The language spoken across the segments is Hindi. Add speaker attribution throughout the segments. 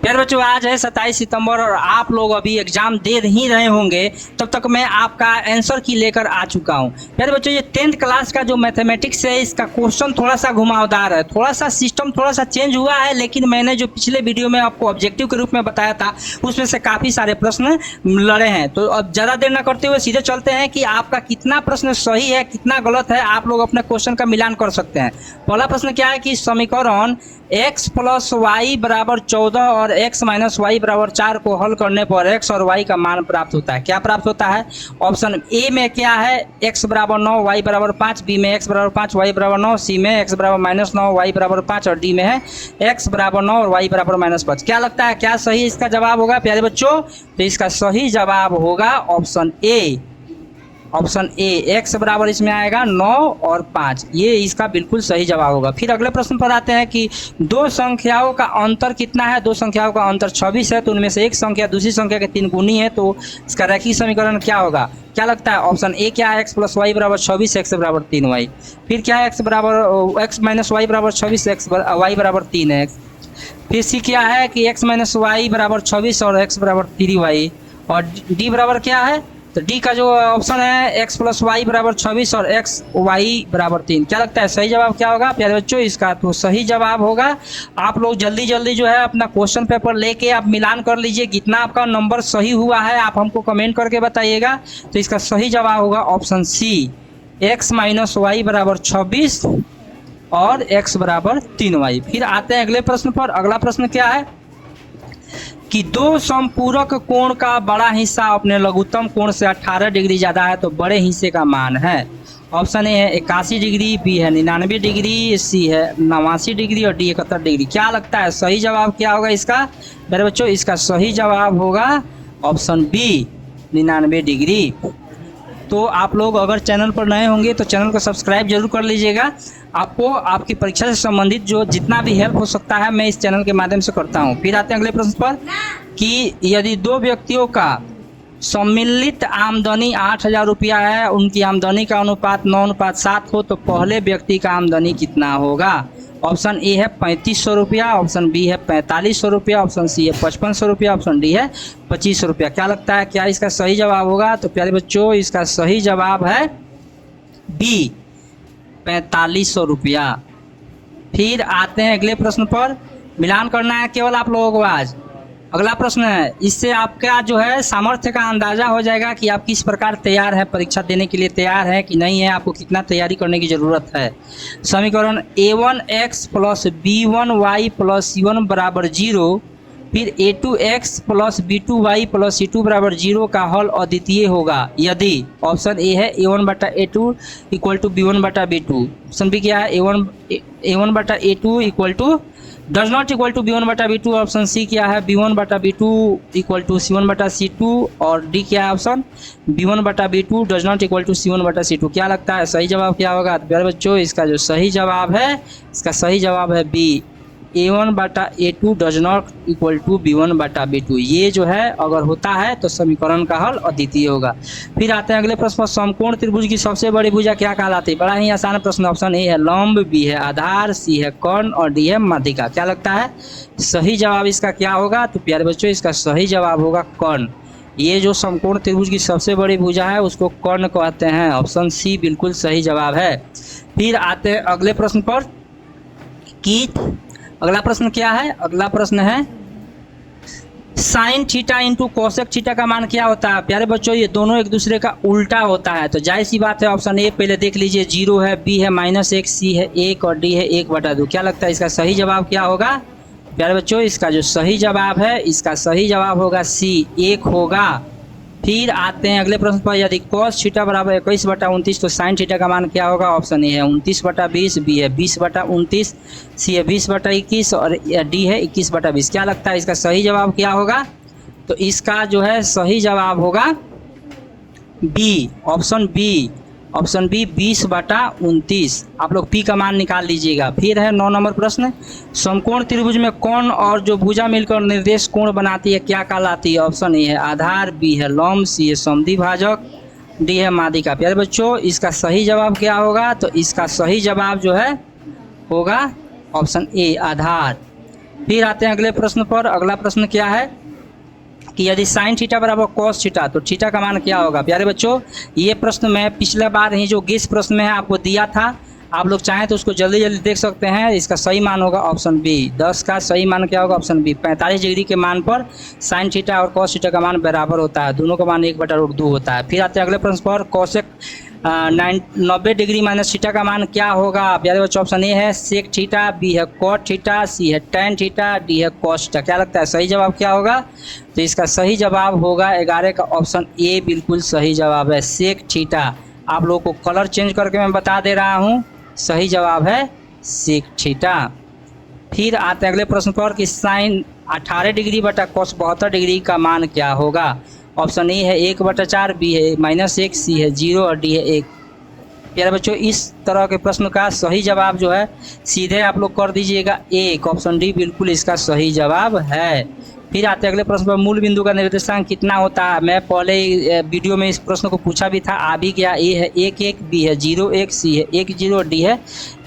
Speaker 1: प्यारे बच्चों, आज है 27 सितंबर और आप लोग अभी एग्जाम दे ही रहे होंगे, तब तक मैं आपका आंसर की लेकर आ चुका हूं। प्यारे बच्चों, ये 10th क्लास का जो मैथमेटिक्स है इसका क्वेश्चन थोड़ा सा घुमावदार है, थोड़ा सा सिस्टम थोड़ा सा चेंज हुआ है, लेकिन मैंने जो पिछले वीडियो में आपको ऑब्जेक्टिव के रूप में बताया था उसमें से काफ़ी सारे प्रश्न लड़े हैं। तो अब ज़्यादा देर न करते हुए सीधे चलते हैं कि आपका कितना प्रश्न सही है कितना गलत है, आप लोग अपने क्वेश्चन का मिलान कर सकते हैं। पहला प्रश्न क्या है कि समीकरण x प्लस वाई बराबर 14 और x माइनस वाई बराबर 4 को हल करने पर x और y का मान प्राप्त होता है। क्या प्राप्त होता है? ऑप्शन ए में क्या है, x बराबर 9 y बराबर 5, बी में x बराबर 5 y बराबर 9, सी में x बराबर माइनस 9 y बराबर 5 और डी में है x बराबर 9 और y बराबर माइनस 5। क्या लगता है क्या सही इसका जवाब होगा प्यारे बच्चों? तो इसका सही जवाब होगा option A. Option A, x बराबर इसमें आएगा 9 और 5, ये इसका बिल्कुल सही जवाब होगा। फिर अगले प्रश्न पर आते हैं कि दो संख्याओं का अंतर कितना है। दो संख्याओं का अंतर 26 है, तो उनमें से एक संख्या दूसरी संख्या के 3 गुनी है, तो इसका रैखिक समीकरण क्या होगा? क्या लगता है? ऑप्शन ए क्या है, x प्लस वाई बराबर 26 x बराबर 3 y। फिर क्या है, x माइनस वाई बराबर 26 y बराबर 3 है। फिर सी क्या है कि x माइनस वाई बराबर 26 और x बराबर 3 y। और डी बराबर क्या है? तो डी का जो ऑप्शन है x प्लस वाई बराबर 26 और x वाई बराबर 3। क्या लगता है सही जवाब क्या होगा प्यारे बच्चों? इसका तो सही जवाब होगा। आप लोग जल्दी जल्दी जो है अपना क्वेश्चन पेपर लेके आप मिलान कर लीजिए, कितना आपका नंबर सही हुआ है आप हमको कमेंट करके बताइएगा। तो इसका सही जवाब होगा option C, x minus y बराबर 26 और x बराबर 3y। फिर आते हैं अगले प्रश्न पर। अगला प्रश्न क्या है कि दो समपूरक कोण का बड़ा हिस्सा अपने लघुत्तम कोण से 18 डिग्री ज़्यादा है, तो बड़े हिस्से का मान है। ऑप्शन ए है 81 डिग्री, बी है 99 डिग्री, सी है 89 डिग्री और डी 71 डिग्री। क्या लगता है सही जवाब क्या होगा इसका मेरे बच्चों? इसका सही जवाब होगा ऑप्शन बी, 99 डिग्री। तो आप लोग अगर चैनल पर नए होंगे तो चैनल को सब्सक्राइब जरूर कर लीजिएगा। आपको आपकी परीक्षा से संबंधित जो जितना भी हेल्प हो सकता है मैं इस चैनल के माध्यम से करता हूं। फिर आते हैं अगले प्रश्न पर कि यदि दो व्यक्तियों का सम्मिलित आमदनी 8,000 रुपया है, उनकी आमदनी का अनुपात 9:7 हो, तो पहले व्यक्ति का आमदनी कितना होगा? ऑप्शन ए है 3500 रुपया, ऑप्शन बी है 4500 रुपया, ऑप्शन सी है 5500 रुपया, ऑप्शन डी है 2500 रुपया। क्या लगता है क्या इसका सही जवाब होगा? तो प्यारे बच्चों इसका सही जवाब है बी, 4500 रुपया। फिर आते हैं अगले प्रश्न पर। मिलान करना है केवल आप लोगों को आज। अगला प्रश्न है, इससे आपका जो है सामर्थ्य का अंदाजा हो जाएगा कि आप किस प्रकार तैयार है, परीक्षा देने के लिए तैयार है कि नहीं है, आपको कितना तैयारी करने की ज़रूरत है। समीकरण a1x plus b1y plus c1 बराबर 0, फिर a2x plus b2y plus c2 बराबर 0 का हल अद्वितीय होगा यदि ऑप्शन ए है a1 बटा a2 इक्वल टू b1 बटा b2, ऑप्शन बी क्या है a1 बटा a2 equal to does not equal to b1 बटा b2, ऑप्शन सी क्या है b1 बटा b2 इक्वल टू c1 बटा c2 और डी क्या है ऑप्शन b1 बटा b2 does not equal to c1 बटा c2। क्या लगता है सही जवाब क्या होगा? तो प्यारे बच्चों इसका जो सही जवाब है, इसका सही जवाब है बी, a1 बटा a2 does not equal to b1 बटा b2। ये जो है अगर होता है तो समीकरण का हल अद्वितीय होगा। फिर आते हैं अगले प्रश्न पर। समकोण त्रिभुज की सबसे बड़ी भुजा क्या कहलाती है? बड़ा ही आसान प्रश्न। ऑप्शन ए है लंब, बी है आधार, सी है कर्ण और डी है माध्यिका। क्या लगता है सही जवाब इसका क्या होगा? तो प्यारे बच्चों इसका सही जवाब होगा कर्ण। ये जो समकोण त्रिभुज की सबसे बड़ी भुजा है उसको कर्ण कहते हैं। ऑप्शन सी बिल्कुल सही जवाब है। फिर आते हैं अगले प्रश्न पर कि अगला प्रश्न क्या है? अगला प्रश्न है sine theta into cosec theta का मान क्या होता है? प्यारे बच्चों ये दोनों एक दूसरे का उल्टा होता है, तो जाहिर सी बात है ऑप्शन ए पहले देख लीजिए 0 है, बी है -1, सी है 1 और डी है 1/2। क्या लगता है इसका सही जवाब क्या होगा? प्यारे बच्चों इसका जो सही जवाब है, इसका सही जवाब होगा सी, 1 होगा। फिर आते हैं अगले प्रश्न पर। यदि cos थीटा बराबर 21/29 तो साइन थीटा का मान क्या होगा? ऑप्शन ए है 29/20, बी है 20/29, सी है 20/21 और डी है 21/20। क्या लगता है इसका सही जवाब क्या होगा? तो इसका जो है सही जवाब होगा B, option B, option B 20/29। आप लोग पी का मान निकाल लीजिएगा। फिर है 9 नंबर प्रश्न। समकोण त्रिभुज में कोण और जो भुजा मिलकर निर्देश कोण बनाती है क्या कहलाती है? ऑप्शन ए है आधार, बी है लंब, सी है समद्विभाजक, डी है माध्यिका। प्यारे बच्चों इसका सही जवाब क्या होगा? तो इसका सही जवाब जो है होगा ऑप्शन ए आधार। फिर आते हैं अगले प्रश्न पर। अगला प्रश्न क्या है कि यदि साइन थीटा बराबर कॉस थीटा तो थीटा का मान क्या होगा। प्यारे बच्चों, ये प्रश्न मैं पिछले बार ही जो गेस प्रश्न में है आपको दिया था, आप लोग चाहें तो उसको जल्दी जल्दी देख सकते हैं। इसका सही मान होगा ऑप्शन बी। 10 का सही मान क्या होगा, ऑप्शन बी। 45 डिग्री के मान पर साइन थीटा और कॉस थीटा का मान बराबर होता है, दोनों का मान 1/√2 होता है। फिर आते हैं अगले प्रश्न पर। कोसेक 90 डिग्री माइनस थीटा का मान क्या होगा। प्यारे बच्चों, ऑप्शन ए है सेक थीटा, बी है कॉट थीटा, सी है टेन थीटा, डी है कॉस थीटा। क्या लगता है सही जवाब क्या होगा। तो इसका सही जवाब होगा 11 का ऑप्शन ए, बिल्कुल सही जवाब है सेक थीटा। आप लोगों को कलर चेंज करके मैं बता दे रहा हूँ, सही जवाब है सेक थीटा। फिर आते हैं अगले प्रश्न पर कि साइन 18 डिग्री बटा कॉस 72 डिग्री का मान क्या होगा। ऑप्शन ए है 1/4, बी है -1, सी है 0 और डी है 1। प्यारे बच्चों, इस तरह के प्रश्न का सही जवाब जो है सीधे आप लोग कर दीजिएगा 1, ऑप्शन डी बिल्कुल इसका सही जवाब है। फिर आते हैं अगले प्रश्न पर। मूल बिंदु का निर्देशांक कितना होता है। मैं पहले वीडियो में इस प्रश्न को पूछा भी था, आ भी गया। ए है 1, बी है 0, 1, सी है 1, 0 और डी है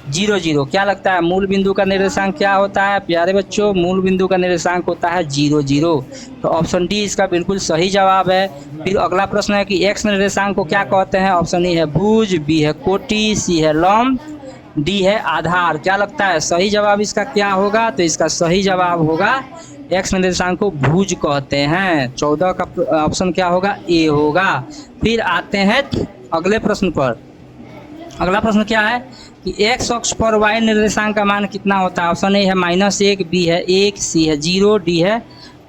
Speaker 1: 0, 0। क्या लगता है मूल बिंदु का निर्देशांक क्या होता है। प्यारे बच्चों, मूल बिंदु का निर्देशांक होता है 0, 0। तो ऑप्शन डी इसका बिल्कुल सही जवाब है। फिर अगला प्रश्न है कि एक्स निर्देशांक को क्या कहते हैं। ऑप्शन ए है भुज, बी है कोटि, सी है लंब, डी है आधार। क्या लगता है सही जवाब इसका क्या होगा। तो इसका सही जवाब होगा एक्स निर्देशांक को भुज कहते हैं। 14 का ऑप्शन क्या होगा, ए होगा। फिर आते हैं अगले प्रश्न पर। अगला प्रश्न क्या है कि एक्स अक्ष पर वाई निर्देशांक का मान कितना होता है। ऑप्शन ए है -1, बी है 1, सी है 0, डी है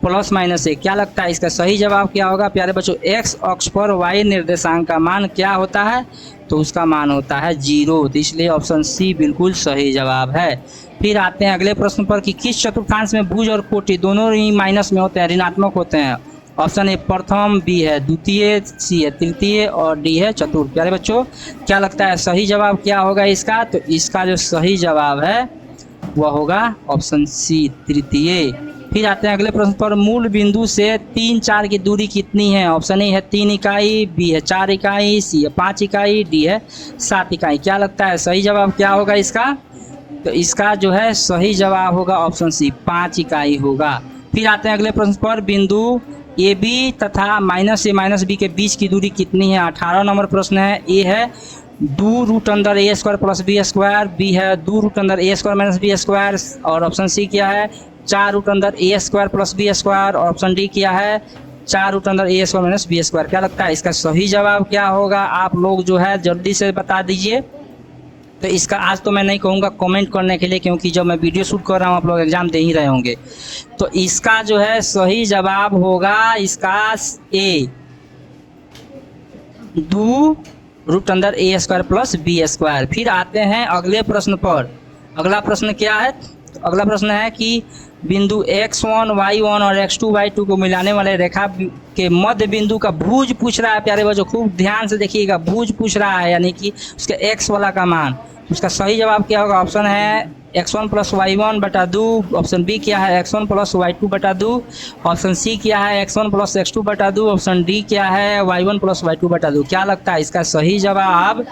Speaker 1: +-1। क्या लगता है इसका सही जवाब क्या होगा। प्यारे बच्चों, एक्स अक्ष पर वाई निर्देशांक का मान क्या होता है। तो उसका मान होता है 0, तो इसलिए ऑप्शन सी बिल्कुल सही जवाब है। फिर आते हैं अगले प्रश्न पर कि किस चतुर्थांश में भुज और कोटि दोनों ही माइनस में होते हैं, ऋणात्मक होते हैं। ऑप्शन ए प्रथम, बी है द्वितीय, सी है तृतीय और डी है चतुर्थ। प्यारे बच्चों, क्या लगता है सही जवाब क्या होगा इसका। तो इसका जो सही जवाब है वह होगा ऑप्शन सी, तृतीय। फिर आते हैं अगले प्रश्न पर। मूल बिंदु से 3, 4 की दूरी कितनी है। ऑप्शन ए है 3 इकाई, बी है 4 इकाई, सी है 5 इकाई, डी है 7 इकाई। क्या लगता है सही जवाब क्या होगा इसका। तो इसका जो है सही जवाब होगा ऑप्शन सी, 5 इकाई होगा। फिर आते हैं अगले प्रश्न पर। बिंदु ए बी तथा -a -b के बीच की दूरी कितनी है। 18 नंबर प्रश्न है। ए है 2√a² + b², बी है 2√a² - b² और ऑप्शन सी क्या है 4√a² + b² और ऑप्शन डी क्या है 4√a² - b²। क्या लगता है इसका सही जवाब क्या होगा। आप लोग जो है जल्दी से बता दीजिए। तो इसका आज तो मैं नहीं कहूँगा कमेंट करने के लिए, क्योंकि जब मैं वीडियो शूट कर रहा हूँ आप लोग एग्जाम दे ही रहे होंगे। तो इसका जो है सही जवाब होगा इसका ए, 2√a² + b²। फिर आते हैं अगले प्रश्न पर। अगला प्रश्न क्या है। तो अगला प्रश्न है कि बिंदु x1, y1 और x2, y2 को मिलाने वाले रेखा के मध्य बिंदु का भुज पूछ रहा है। प्यारे बच्चों, खूब ध्यान से देखिएगा, भुज पूछ रहा है यानी कि उसके x वाला का मान। उसका सही जवाब क्या होगा। ऑप्शन है x1 + y1 बटा 2, ऑप्शन बी क्या है x1 + y2 बटा 2, ऑप्शन सी क्या है x1 + x2 बटा 2, ऑप्शन डी क्या है y1 + y2 बटा 2। क्या लगता है इसका सही जवाब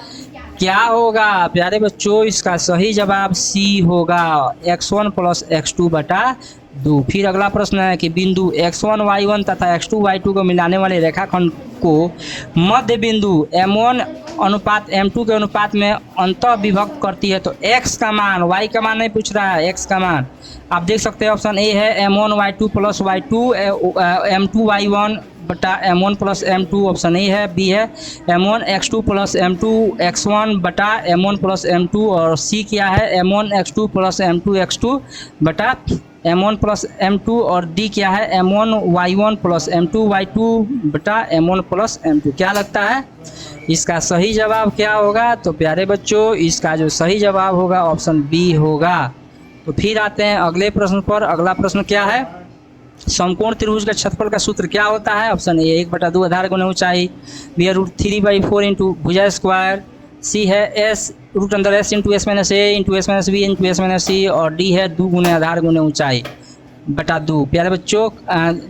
Speaker 1: क्या होगा। प्यारे बच्चों, इसका सही जवाब सी होगा, x1 + x2 बटा 2। फिर अगला प्रश्न है कि बिंदु x1, y1 तथा x2, y2 को मिलाने वाले रेखाखंड को मध्य बिंदु m1 अनुपात m2 के अनुपात में अंतः विभक्त करती है। तो x का मान, y का मान नहीं पूछ रहा है, x का मान आप देख सकते हैं। ऑप्शन ए है m1 y2 + y2, m2 y1 बटा m1 + m2, ऑप्शन ए है। बी है m1 x2 + m2 x1 बटा m1 + m2 और सी क्या है m1 x2 + m2 x2 बटा m1 + m2 और डी क्या है m1 y1 + m2 y2 बटा m1 + m2। क्या लगता है इसका सही जवाब क्या होगा। तो प्यारे बच्चों, इसका जो सही जवाब होगा ऑप्शन बी होगा। तो फिर आते हैं अगले प्रश्न पर। अगला प्रश्न क्या है, समकोण त्रिभुज का क्षेत्रफल का सूत्र क्या होता है। ऑप्शन ए 1/2 आधार गुना ऊंचाई, बी है √3/4 × भुजा स्क्वायर, सी है s √s × s - a × s - b × s - c और डी है 2 गुना आधार गुना ऊंचाई बटा 2। प्यारे बच्चों,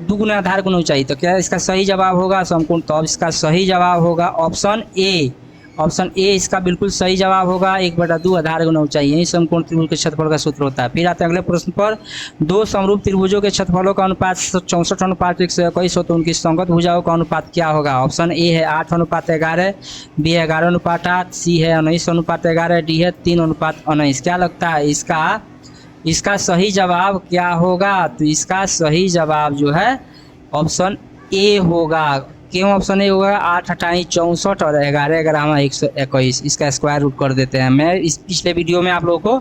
Speaker 1: 2 गुना आधार गुना ऊंचाई। तो क्या इसका सही जवाब होगा समकोण। तो अब इसका सही जवाब होगा ऑप्शन ए ऑप्शन ए इसका बिल्कुल सही जवाब होगा। 1/2 आधार गुना ऊंचाई, यही समकोण त्रिभुज के क्षेत्रफल का सूत्र होता है। फिर आते हैं अगले प्रश्न पर। दो समरूप त्रिभुजों के क्षेत्रफलों का अनुपात 64:121 हो तो उनकी संगत भुजाओं का अनुपात क्या होगा? ऑप्शन ए है 8:11, बी है 11:8, सी है 19:11, डी है 3:19। क्या लगता है इसका सही जवाब क्या होगा? तो इसका सही जवाब जो है ऑप्शन ए होगा। क्यों ऑप्शन ए होगा? 8 हटाई 64 और 11 अगर हम 121, इसका स्क्वायर रूट कर देते हैं। मैं इस पिछले वीडियो में आप लोगों को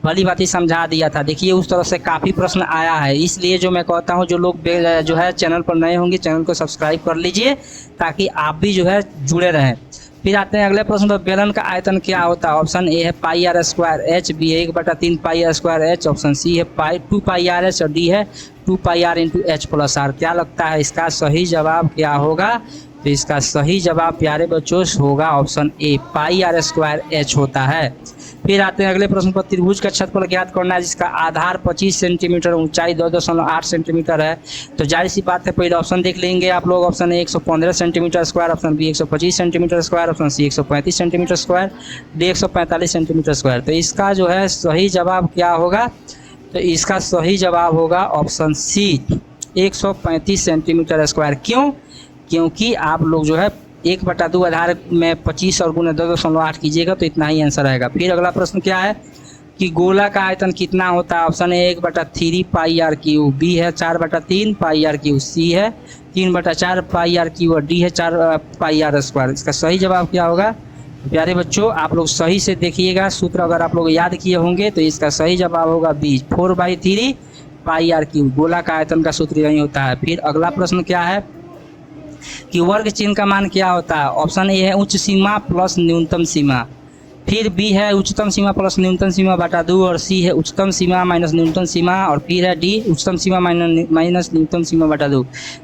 Speaker 1: भली भांति समझा दिया था। देखिए उस तरह से काफ़ी प्रश्न आया है, इसलिए जो मैं कहता हूँ जो लोग जो है चैनल पर नए होंगे चैनल को सब्सक्राइब कर लीजिए ताकि आप भी जो है जुड़े रहें। फिर आते हैं अगले प्रश्न पर। बेलन का आयतन क्या होता है? ऑप्शन ए है πr²h, बी है 1/3 πr²h, ऑप्शन सी है 2πrh और डी है 2πr × h+r। क्या लगता है इसका सही जवाब क्या होगा? तो इसका सही जवाब प्यारे बच्चों होगा ऑप्शन ए πr² होता है। फिर आते हैं अगले प्रश्न पर। त्रिभुज का क्षेत्रफल ज्ञात करना है जिसका आधार 25 सेंटीमीटर, ऊंचाई 2.8 सेंटीमीटर है। तो जाहिर सी बात है पहले ऑप्शन देख लेंगे आप लोग। Option A 115 centimetre square, option B 125 centimetre square, option C 135 centimetre square, D 145 centimetre square. तो इसका जो है सही जवाब क्या होगा? तो इसका सही जवाब होगा ऑप्शन सी 135 सेंटीमीटर स्क्वायर। क्यों? क्योंकि आप लोग जो है 1/2 आधार में 25 और गुना 2.8 कीजिएगा तो इतना ही आंसर आएगा। फिर अगला प्रश्न क्या है कि गोला का आयतन कितना होता है? ऑप्शन ए 1/3 πr³, बी है 4/3 πr³, सी है 3/4 πr³ और डी है 4 πr²। इसका सही जवाब क्या होगा? प्यारे बच्चों आप लोग सही से देखिएगा, सूत्र अगर आप लोग याद किए होंगे तो इसका सही जवाब होगा बी 4/3 πr³। गोला का आयतन का सूत्र यही होता है। फिर अगला प्रश्न क्या है कि वर्ग चिन्ह का मान क्या होता है? ऑप्शन ए है उच्च सीमा प्लस न्यूनतम सीमा, फिर बी है उच्चतम सीमा प्लस न्यूनतम सीमा बटा 2 और सी है उच्चतम सीमा माइनस न्यूनतम सीमा और फिर है डी उच्चतम सीमा माइनस न्यूनतम सीमा बटा 2।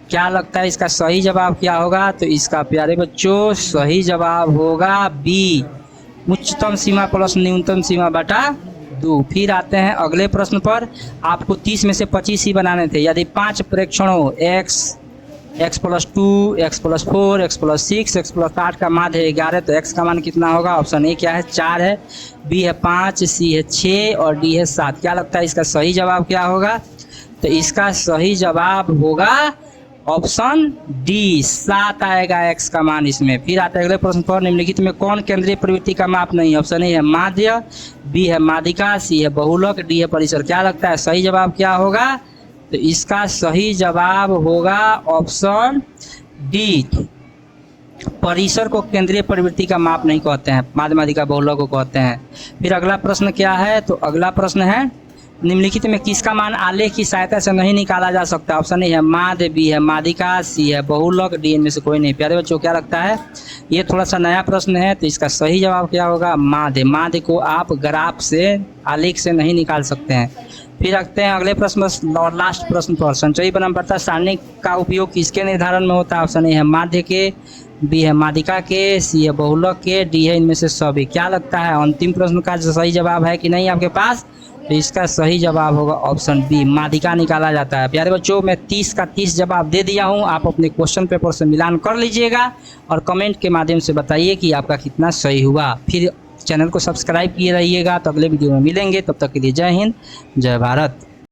Speaker 1: क्या लगता है इसका सही जवाब क्या होगा? तो इसका प्यारे बच्चों सही जवाब होगा बी उच्चतम सीमा प्लस न्यूनतम सीमा बटा 2। फिर आते हैं अगले प्रश्न पर। आपको 30 में से 25 ही बनाने थे। यदि 5 प्रेक्षणों x+2, x+4, x+6, x+8 का माध्य है 11 तो x का मान कितना होगा? ऑप्शन ए क्या है 4 है, बी है 5, सी है 6 और डी है 7। क्या लगता है इसका सही जवाब क्या होगा? तो इसका सही जवाब होगा ऑप्शन डी 7 आएगा x का मान इसमें। फिर आते हैं अगले प्रश्न पर। निम्नलिखित में कौन केंद्रीय प्रवृत्ति का माप नहीं है? ऑप्शन ए है माध्य, बी है माध्यिका, सी है बहुलक, डी है परिसर। क्या लगता है सही जवाब क्या होगा? तो इसका सही जवाब होगा ऑप्शन डी परिसर को केंद्रीय प्रवृत्ति का माप नहीं कहते हैं, माध्य माध्यिका बहुलक को कहते हैं। फिर अगला प्रश्न क्या है? तो अगला प्रश्न है निम्नलिखित में किसका मान आलेख की सहायता से नहीं निकाला जा सकता? ऑप्शन ए है माध्य, बी है माध्यिका, सी है बहुलक, डी इनमें से कोई नहीं। प्यारे बच्चों क्या लगता है? ये थोड़ा सा नया प्रश्न है तो इसका सही जवाब क्या होगा? माध्य। माध्य को आप ग्राफ से आलेख से नहीं निकाल सकते हैं। फिर रखते हैं अगले प्रश्न और लास्ट प्रश्न पर। संचयी बनामपट्टा सारणी का उपयोग किसके निर्धारण में होता है? ऑप्शन ए है माध्य के, बी है माध्यिका के, सी है बहुलक के, डी है इनमें से सभी। क्या लगता है अंतिम प्रश्न का सही जवाब है कि नहीं आपके पास? तो इसका सही जवाब होगा ऑप्शन बी माध्यिका निकाला जाता है। प्यारे बच्चों मैं 30 का 30 जवाब दे दिया हूँ, आप अपने क्वेश्चन पेपर से मिलान कर लीजिएगा और कमेंट के माध्यम से बताइए कि आपका कितना सही हुआ। फिर चैनल को सब्सक्राइब किए रहिएगा। तो अगले वीडियो में मिलेंगे, तब तक के लिए जय हिंद, जय भारत।